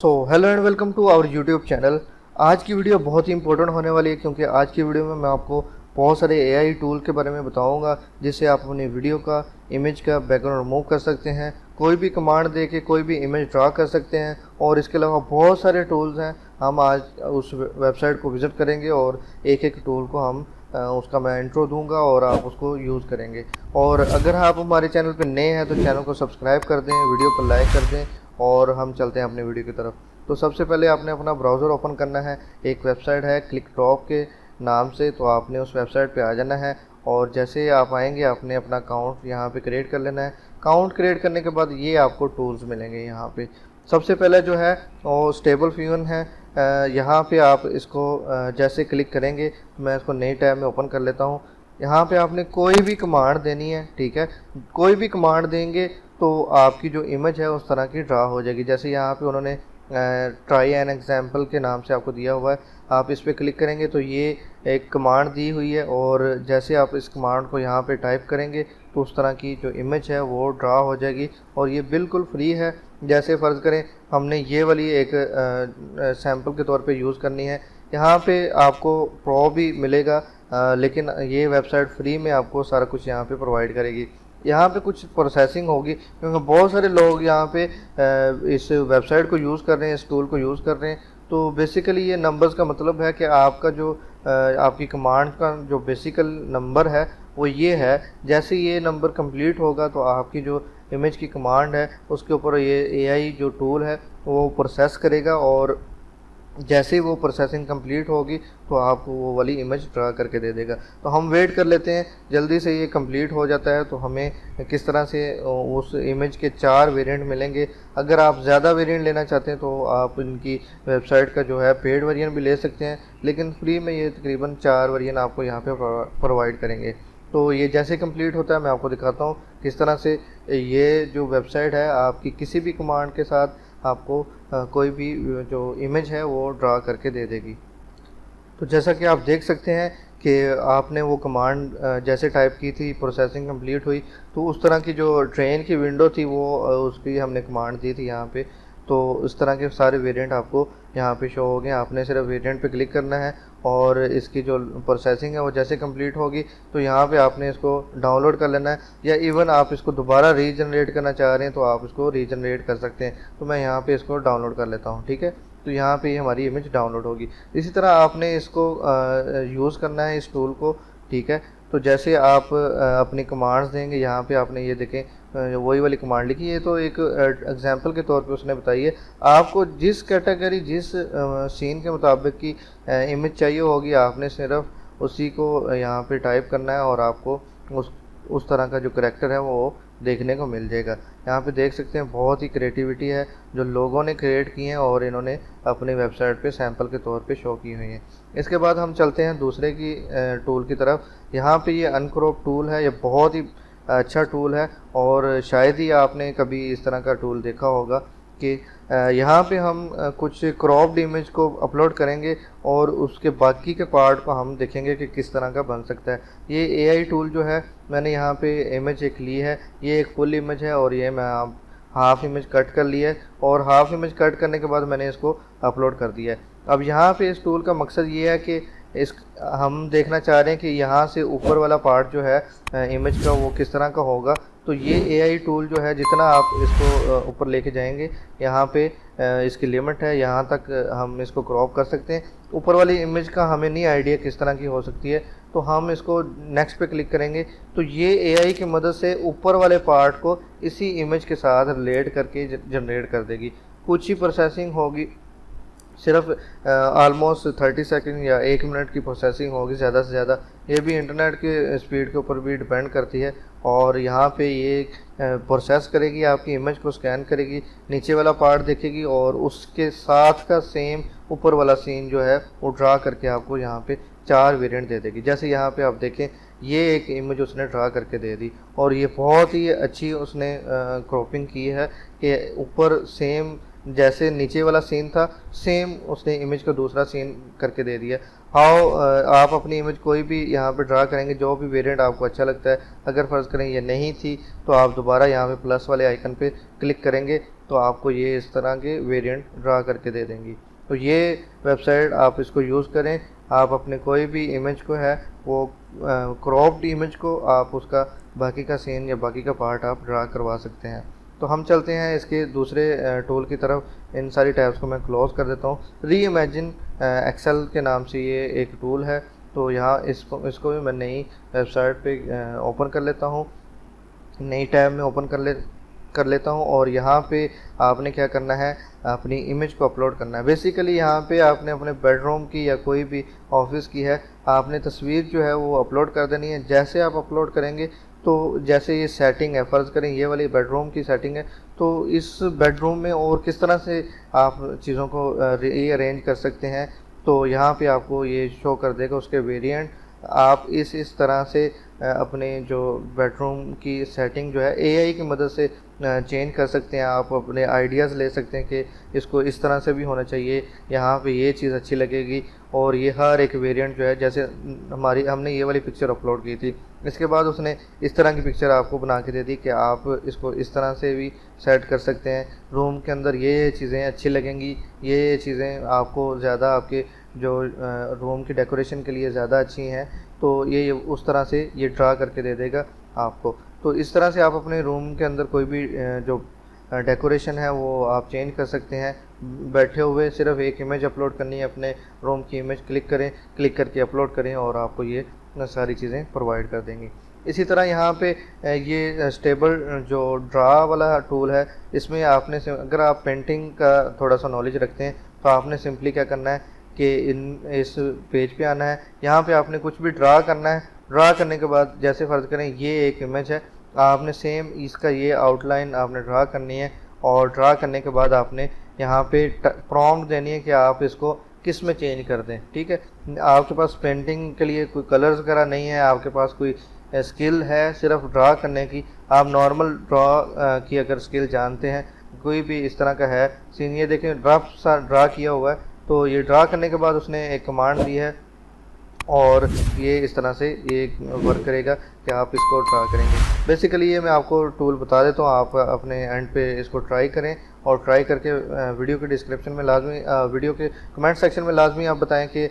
Hello and welcome to our YouTube channel. आज की video बहुत ही इंपॉर्टेंट होने वाली है क्योंकि आज की वीडियो में मैं आपको बहुत सारे एआई टूल के बारे में बताऊंगा जिससे आप अपनी वीडियो का इमेज का बैकग्राउंड रिमूव कर सकते हैं, कोई भी कमांड दे के कोई भी इमेज ड्रा कर सकते हैं। और इसके अलावा बहुत सारे टूल्स हैं। हम आज उस वेबसाइट को विज़िट करेंगे और एक एक टूल को हम उसका मैं इंट्रो दूंगा और आप उसको यूज़ करेंगे। और अगर आप हमारे चैनल पर नए हैं तो चैनल को सब्सक्राइब कर दें, वीडियो को लाइक कर दें और हम चलते हैं अपनी वीडियो की तरफ। तो सबसे पहले आपने अपना ब्राउज़र ओपन करना है। एक वेबसाइट है क्लिकड्रॉप के नाम से, तो आपने उस वेबसाइट पे आ जाना है और जैसे आप आएंगे आपने अपना अकाउंट यहाँ पे क्रिएट कर लेना है। अकाउंट क्रिएट करने के बाद ये आपको टूल्स मिलेंगे। यहाँ पे सबसे पहले जो है वो स्टेबल फ्यूजन है। यहाँ पे आप इसको जैसे क्लिक करेंगे, मैं इसको नई टैब में ओपन कर लेता हूँ। यहाँ पे आपने कोई भी कमांड देनी है, ठीक है। कोई भी कमांड देंगे तो आपकी जो इमेज है उस तरह की ड्रा हो जाएगी। जैसे यहाँ पे उन्होंने ट्राई एन एग्जाम्पल के नाम से आपको दिया हुआ है, आप इस पर क्लिक करेंगे तो ये एक कमांड दी हुई है और जैसे आप इस कमांड को यहाँ पे टाइप करेंगे तो उस तरह की जो इमेज है वो ड्रा हो जाएगी और ये बिल्कुल फ्री है। जैसे फ़र्ज़ करें हमने ये वाली एक सैम्पल के तौर पे यूज़ करनी है, यहाँ पे आपको प्रो भी मिलेगा लेकिन ये वेबसाइट फ्री में आपको सारा कुछ यहाँ पे प्रोवाइड करेगी। यहाँ पे कुछ प्रोसेसिंग होगी क्योंकि बहुत सारे लोग यहाँ पे इस वेबसाइट को यूज़ कर रहे हैं, इस टूल को यूज़ कर रहे हैं। तो बेसिकली ये नंबर्स का मतलब है कि आपका जो आपकी कमांड का जो बेसिकल नंबर है वो ये है। जैसे ये नंबर कंप्लीट होगा तो आपकी जो इमेज की कमांड है उसके ऊपर ये एआई जो टूल है वो प्रोसेस करेगा और जैसे ही वो प्रोसेसिंग कंप्लीट होगी तो आपको वो वाली इमेज ड्रा करके दे देगा। तो हम वेट कर लेते हैं, जल्दी से ये कंप्लीट हो जाता है तो हमें किस तरह से उस इमेज के 4 वेरिएंट मिलेंगे। अगर आप ज़्यादा वेरिएंट लेना चाहते हैं तो आप इनकी वेबसाइट का जो है पेड वेरिएंट भी ले सकते हैं, लेकिन फ्री में ये तकरीबन 4 वेरिएंट आपको यहाँ पर प्रोवाइड करेंगे। तो ये जैसे कंप्लीट होता है मैं आपको दिखाता हूँ किस तरह से ये जो वेबसाइट है आपकी किसी भी कमांड के साथ आपको कोई भी जो इमेज है वो ड्रा करके दे देगी। तो जैसा कि आप देख सकते हैं कि आपने वो कमांड जैसे टाइप की थी, प्रोसेसिंग कंप्लीट हुई तो उस तरह की जो ट्रेन की विंडो थी वो उसकी हमने कमांड दी थी यहाँ पे। तो इस तरह के सारे वेरिएंट आपको यहाँ पे शो हो गए। आपने सिर्फ वेरिएंट पे क्लिक करना है और इसकी जो प्रोसेसिंग है वो जैसे कंप्लीट होगी तो यहाँ पे आपने इसको डाउनलोड कर लेना है, या इवन आप इसको दोबारा रीजनरेट करना चाह रहे हैं तो आप इसको रीजनरेट कर सकते हैं। तो मैं यहाँ पे इसको डाउनलोड कर लेता हूँ, ठीक है। तो यहाँ पे हमारी इमेज डाउनलोड होगी। इसी तरह आपने इसको यूज़ करना है इस टूल को, ठीक है। तो जैसे आप अपनी कमांड्स देंगे, यहाँ पे आपने ये देखें वही वाली कमांड लिखी है। तो एक एग्जांपल के तौर पे उसने बताई है आपको जिस कैटेगरी जिस सीन के मुताबिक की इमेज चाहिए होगी, आपने सिर्फ उसी को यहाँ पे टाइप करना है और आपको उस तरह का जो करैक्टर है वो देखने को मिल जाएगा। यहाँ पे देख सकते हैं बहुत ही क्रिएटिविटी है जो लोगों ने क्रिएट की है और इन्होंने अपनी वेबसाइट पे सैंपल के तौर पे शो की हुई हैं। इसके बाद हम चलते हैं दूसरे की टूल की तरफ। यहाँ पे ये अनक्रॉप टूल है, ये बहुत ही अच्छा टूल है और शायद ही आपने कभी इस तरह का टूल देखा होगा कि यहाँ पे हम कुछ क्रॉप्ड इमेज को अपलोड करेंगे और उसके बाकी के पार्ट को हम देखेंगे कि किस तरह का बन सकता है। ये एआई टूल जो है मैंने यहाँ पे इमेज एक ली है, ये एक फुल इमेज है और ये मैं हाफ इमेज कट कर ली है और हाफ इमेज कट करने के बाद मैंने इसको अपलोड कर दिया है। अब यहाँ पे इस टूल का मकसद ये है कि इस हम देखना चाह रहे हैं कि यहाँ से ऊपर वाला पार्ट जो है इमेज का वो किस तरह का होगा। तो ये एआई टूल जो है जितना आप इसको ऊपर लेके जाएंगे यहाँ पे इसकी लिमिट है, यहाँ तक हम इसको क्रॉप कर सकते हैं। ऊपर वाली इमेज का हमें नहीं आइडिया किस तरह की हो सकती है, तो हम इसको नेक्स्ट पे क्लिक करेंगे तो ये एआई की मदद से ऊपर वाले पार्ट को इसी इमेज के साथ रिलेट करके जनरेट कर देगी। कुछ ही प्रोसेसिंग होगी, सिर्फ आलमोस्ट 30 सेकंड या 1 मिनट की प्रोसेसिंग होगी ज़्यादा से ज़्यादा। ये भी इंटरनेट के स्पीड के ऊपर भी डिपेंड करती है। और यहाँ पे ये प्रोसेस करेगी, आपकी इमेज को स्कैन करेगी, नीचे वाला पार्ट देखेगी और उसके साथ का सेम ऊपर वाला सीन जो है वो ड्रा करके आपको यहाँ पे 4 वेरिएंट दे देगी। जैसे यहाँ पे आप देखें ये एक इमेज उसने ड्रा करके दे दी और ये बहुत ही अच्छी उसने क्रॉपिंग की है कि ऊपर सेम जैसे नीचे वाला सीन था सेम उसने इमेज का दूसरा सीन करके दे दिया। आप अपनी इमेज कोई भी यहाँ पे ड्रा करेंगे, जो भी वेरिएंट आपको अच्छा लगता है। अगर फ़र्ज़ करें ये नहीं थी तो आप दोबारा यहाँ पे प्लस वाले आइकन पे क्लिक करेंगे तो आपको ये इस तरह के वेरिएंट ड्रा करके दे देंगी। तो ये वेबसाइट आप इसको यूज़ करें। आप अपने कोई भी इमेज को है वो क्रॉप्ड इमेज को आप उसका बाकी का सीन या बाकी का पार्ट आप ड्रा करवा सकते हैं। तो हम चलते हैं इसके दूसरे टूल की तरफ। इन सारी टैब्स को मैं क्लोज़ कर देता हूँ। रीइमेजिन एक्सेल के नाम से ये एक टूल है। तो यहाँ इसको भी मैं नई वेबसाइट पे ओपन कर लेता हूँ, नई टैब में ओपन कर लेता हूँ। और यहाँ पे आपने क्या करना है, अपनी इमेज को अपलोड करना है। बेसिकली यहाँ पे आपने अपने बेडरूम की या कोई भी ऑफिस की है, आपने तस्वीर जो है वो अपलोड कर देनी है। जैसे आप अपलोड करेंगे तो जैसे ये सेटिंग है, फ़र्ज़ करें ये वाली बेडरूम की सेटिंग है, तो इस बेडरूम में और किस तरह से आप चीज़ों को रीअरेंज कर सकते हैं, तो यहाँ पे आपको ये शो कर देगा उसके वेरिएंट। आप इस तरह से अपने जो बेडरूम की सेटिंग जो है एआई की मदद से चेंज कर सकते हैं। आप अपने आइडियाज़ ले सकते हैं कि इसको इस तरह से भी होना चाहिए, यहाँ पे ये चीज़ अच्छी लगेगी। और ये हर एक वेरिएंट जो है, जैसे हमने ये वाली पिक्चर अपलोड की थी, इसके बाद उसने इस तरह की पिक्चर आपको बना के दे दी कि आप इसको इस तरह से भी सेट कर सकते हैं। रूम के अंदर ये चीज़ें अच्छी लगेंगी, ये चीज़ें आपको ज़्यादा आपके जो रूम की डेकोरेशन के लिए ज़्यादा अच्छी हैं, तो ये उस तरह से ये ड्रा करके दे देगा आपको। तो इस तरह से आप अपने रूम के अंदर कोई भी जो डेकोरेशन है वो आप चेंज कर सकते हैं। बैठे हुए सिर्फ एक इमेज अपलोड करनी है, अपने रूम की इमेज क्लिक करके अपलोड करें और आपको ये सारी चीज़ें प्रोवाइड कर देंगी। इसी तरह यहाँ पे ये स्टेबल जो ड्रा वाला टूल है, इसमें आपने अगर आप पेंटिंग का थोड़ा सा नॉलेज रखते हैं तो आपने सिंपली क्या करना है कि इस पेज पे आना है। यहाँ पे आपने कुछ भी ड्रा करना है। ड्रा करने के बाद जैसे फ़र्ज़ करें ये एक इमेज है, आपने सेम इसका ये आउटलाइन आपने ड्रा करनी है। और ड्रा करने के बाद आपने यहाँ पे प्रॉम्प्ट देनी है कि आप इसको किस में चेंज कर दें। ठीक है, आपके पास पेंटिंग के लिए कोई कलर्स वगैरह नहीं है, आपके पास कोई स्किल है सिर्फ ड्रा करने की, आप नॉर्मल ड्रा की अगर स्किल जानते हैं, कोई भी इस तरह का है सीन, ये देखें रफ सा ड्रा किया हुआ है। तो ये ड्रा करने के बाद उसने एक कमांड दी है और ये इस तरह से ये वर्क करेगा कि आप इसको ट्राई करेंगे। बेसिकली ये मैं आपको टूल बता देता हूँ, आप अपने एंड पे इसको ट्राई करें और ट्राई करके वीडियो के डिस्क्रिप्शन में लाजमी, वीडियो के कमेंट सेक्शन में लाजमी आप बताएं कि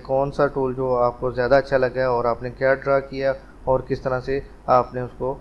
कौन सा टूल जो आपको ज़्यादा अच्छा लगा है और आपने क्या ड्रा किया और किस तरह से आपने उसको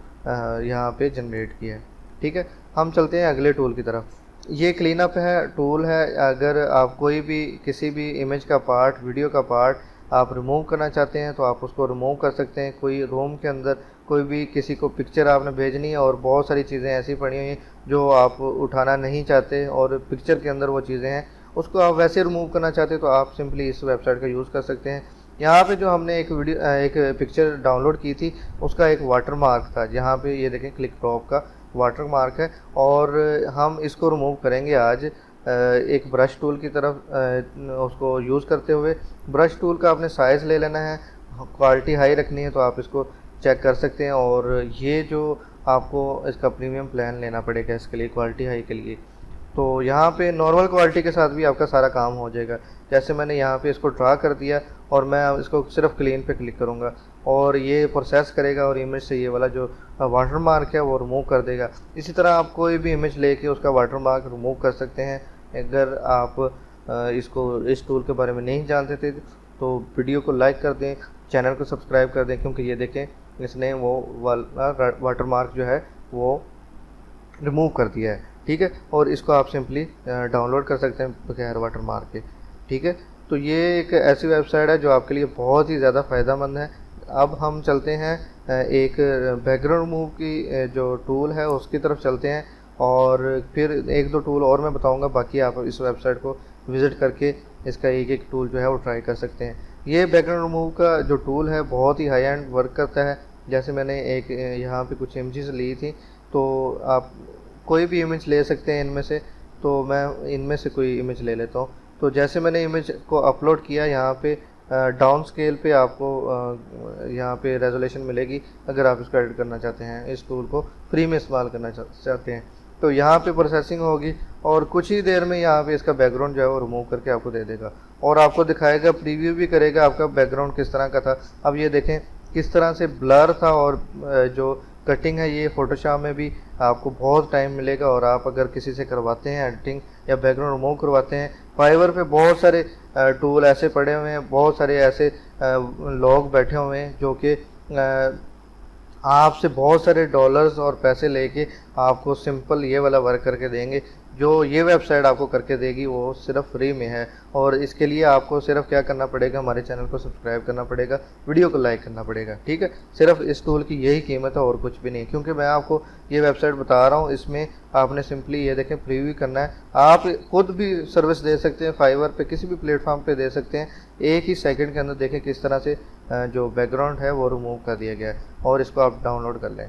यहाँ पे जनरेट किया है। ठीक है, हम चलते हैं अगले टूल की तरफ। ये क्लीन अप है टूल है। अगर आप कोई भी किसी भी इमेज का पार्ट, वीडियो का पार्ट आप रिमूव करना चाहते हैं तो आप उसको रिमूव कर सकते हैं। कोई रूम के अंदर कोई भी किसी को पिक्चर आपने भेजनी है और बहुत सारी चीज़ें ऐसी पड़ी हुई हैं जो आप उठाना नहीं चाहते और पिक्चर के अंदर वो चीज़ें हैं, उसको आप वैसे रिमूव करना चाहते हैं तो आप सिंपली इस वेबसाइट का यूज़ कर सकते हैं। यहाँ पे जो हमने एक पिक्चर डाउनलोड की थी उसका एक वाटर मार्क था, जहाँ पे ये देखें क्लिक ड्रॉप का वाटर मार्क है और हम इसको रिमूव करेंगे आज एक ब्रश टूल की तरफ उसको यूज़ करते हुए। ब्रश टूल का आपने साइज़ ले लेना है, क्वालिटी हाई रखनी है तो आप इसको चेक कर सकते हैं। और ये जो आपको इसका प्रीमियम प्लान लेना पड़ेगा इसके लिए, क्वालिटी हाई के लिए। तो यहाँ पे नॉर्मल क्वालिटी के साथ भी आपका सारा काम हो जाएगा। जैसे मैंने यहाँ पे इसको ड्रा कर दिया और मैं इसको सिर्फ क्लीन पे क्लिक करूँगा और ये प्रोसेस करेगा और इमेज से ये वाला जो वाटर मार्क है वो रिमूव कर देगा। इसी तरह आप कोई भी इमेज लेके उसका वाटर मार्क रिमूव कर सकते हैं। अगर आप इसको इस टूल के बारे में नहीं जानते थे तो वीडियो को लाइक कर दें, चैनल को सब्सक्राइब कर दें, क्योंकि ये देखें इसने वो वाला वाटर मार्क जो है वो रिमूव कर दिया है। ठीक है, और इसको आप सिंपली डाउनलोड कर सकते हैं बगैर वाटर मार्क के। ठीक है, तो ये एक ऐसी वेबसाइट है जो आपके लिए बहुत ही ज़्यादा फ़ायदेमंद है। अब हम चलते हैं एक बैकग्राउंड रिमूव की जो टूल है उसकी तरफ चलते हैं और फिर एक दो टूल और मैं बताऊंगा, बाकी आप इस वेबसाइट को विज़िट करके इसका एक एक टूल जो है वो ट्राई कर सकते हैं। ये बैकग्राउंड रिमूव का जो टूल है बहुत ही हाई एंड वर्क करता है। जैसे मैंने एक यहाँ पे कुछ इमेजेस ली थी, तो आप कोई भी इमेज ले सकते हैं इनमें से, तो मैं इनमें से कोई इमेज ले लेता हूँ। तो जैसे मैंने इमेज को अपलोड किया, यहाँ पे डाउन स्केल पे आपको यहाँ पे रेजोल्यूशन मिलेगी अगर आप इसको एडिट करना चाहते हैं, इस टूल को फ्री में इस्तेमाल करना चाहते हैं। तो यहाँ पे प्रोसेसिंग होगी और कुछ ही देर में यहाँ पे इसका बैकग्राउंड जो है वो रिमूव करके आपको दे देगा और आपको दिखाएगा, प्रीव्यू भी करेगा आपका बैकग्राउंड किस तरह का था। अब ये देखें किस तरह से ब्लर था और जो कटिंग है ये फ़ोटोशॉप में भी आपको बहुत टाइम मिलेगा। और आप अगर किसी से करवाते हैं एडिटिंग या बैकग्राउंड रिमूव करवाते हैं, फाइवर पे बहुत सारे टूल ऐसे पड़े हुए हैं, बहुत सारे ऐसे लोग बैठे हुए हैं जो कि आपसे बहुत सारे डॉलर्स और पैसे लेके आपको सिंपल ये वाला वर्क करके देंगे। जो ये वेबसाइट आपको करके देगी वो सिर्फ फ्री में है। और इसके लिए आपको सिर्फ क्या करना पड़ेगा, हमारे चैनल को सब्सक्राइब करना पड़ेगा, वीडियो को लाइक करना पड़ेगा, ठीक है। सिर्फ इस टूल की यही कीमत है और कुछ भी नहीं, क्योंकि मैं आपको ये वेबसाइट बता रहा हूँ। इसमें आपने सिंपली ये देखें प्रीव्यू करना है। आप खुद भी सर्विस दे सकते हैं, फाइवर पे किसी भी प्लेटफॉर्म पे दे सकते हैं। एक ही सेकंड के अंदर देखें किस तरह से जो बैकग्राउंड है वो रिमूव कर दिया गया है, और इसको आप डाउनलोड कर लें,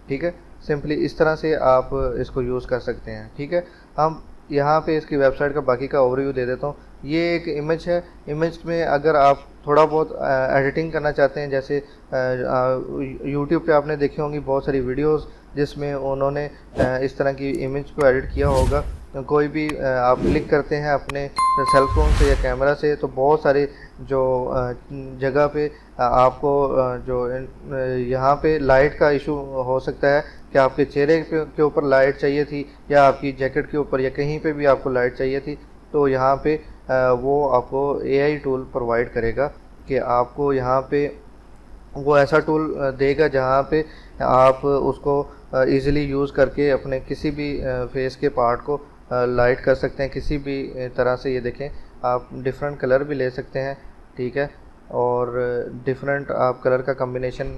ठीक है। सिंपली इस तरह से आप इसको यूज़ कर सकते हैं, ठीक है। हम यहाँ पे इसकी वेबसाइट का बाकी का ओवरव्यू दे देता हूँ। ये एक इमेज है, इमेज में अगर आप थोड़ा बहुत एडिटिंग करना चाहते हैं, जैसे यूट्यूब पे आपने देखी होंगी बहुत सारी वीडियोस जिसमें उन्होंने इस तरह की इमेज को एडिट किया होगा। कोई भी आप क्लिक करते हैं अपने सेल फोन से या कैमरा से, तो बहुत सारे जो जगह पे आपको जो यहाँ पे लाइट का इशू हो सकता है कि आपके चेहरे के ऊपर लाइट चाहिए थी, या आपकी जैकेट के ऊपर, या कहीं पे भी आपको लाइट चाहिए थी, तो यहाँ पे वो आपको AI टूल प्रोवाइड करेगा कि आपको यहाँ पे वो ऐसा टूल देगा जहाँ पे आप उसको इजीली यूज़ करके अपने किसी भी फेस के पार्ट को लाइट कर सकते हैं किसी भी तरह से। ये देखें आप डिफरेंट कलर भी ले सकते हैं, ठीक है, और डिफरेंट आप कलर का कम्बिनेशन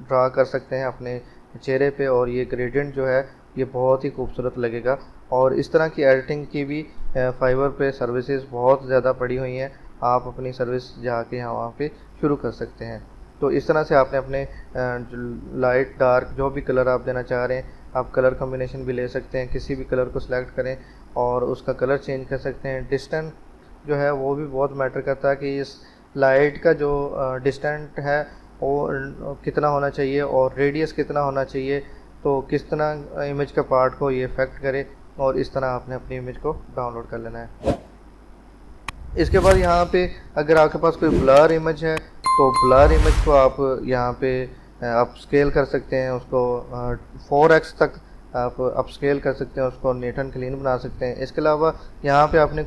ड्रा कर सकते हैं अपने चेहरे पे, और ये ग्रेडियंट जो है ये बहुत ही खूबसूरत लगेगा। और इस तरह की एडिटिंग की भी फाइवर पे सर्विसेज बहुत ज़्यादा पड़ी हुई हैं, आप अपनी सर्विस जाके वहाँ पे शुरू कर सकते हैं। तो इस तरह से आपने अपने लाइट डार्क जो भी कलर आप देना चाह रहे हैं, आप कलर कम्बिनेशन भी ले सकते हैं, किसी भी कलर को सिलेक्ट करें और उसका कलर चेंज कर सकते हैं। डिस्टेंस जो है वो भी बहुत मैटर करता है कि इस लाइट का जो डिस्टेंस है वो कितना होना चाहिए और रेडियस कितना होना चाहिए, तो किस तरह इमेज का पार्ट को ये इफेक्ट करे, और इस तरह आपने अपनी इमेज को डाउनलोड कर लेना है। इसके बाद यहाँ पे अगर आपके पास कोई ब्लर इमेज है तो ब्लर इमेज को आप यहाँ पे आप स्केल कर सकते हैं, उसको 4x तक आप अपस्केल कर सकते हैं, उसको नीट एंड क्लीन बना सकते हैं। इसके अलावा यहाँ पे आपने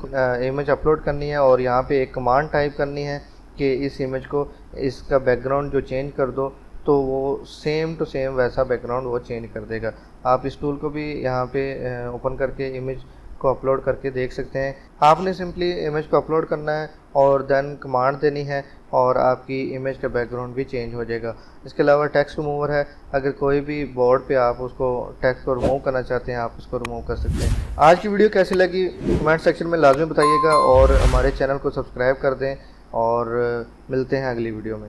इमेज अपलोड करनी है और यहाँ पे एक कमांड टाइप करनी है कि इस इमेज को इसका बैकग्राउंड जो चेंज कर दो, तो वो सेम टू सेम वैसा बैकग्राउंड वो चेंज कर देगा। आप इस टूल को भी यहाँ पे ओपन करके इमेज को अपलोड करके देख सकते हैं। आपने सिंपली इमेज को अपलोड करना है और देन कमांड देनी है और आपकी इमेज का बैकग्राउंड भी चेंज हो जाएगा। इसके अलावा टेक्स्ट रिमूवर है, अगर कोई भी बोर्ड पे आप उसको टेक्स्ट को रिमूव करना चाहते हैं आप उसको रिमूव कर सकते हैं। आज की वीडियो कैसी लगी कमेंट सेक्शन में लाजमी बताइएगा और हमारे चैनल को सब्सक्राइब कर दें, और मिलते हैं अगली वीडियो में।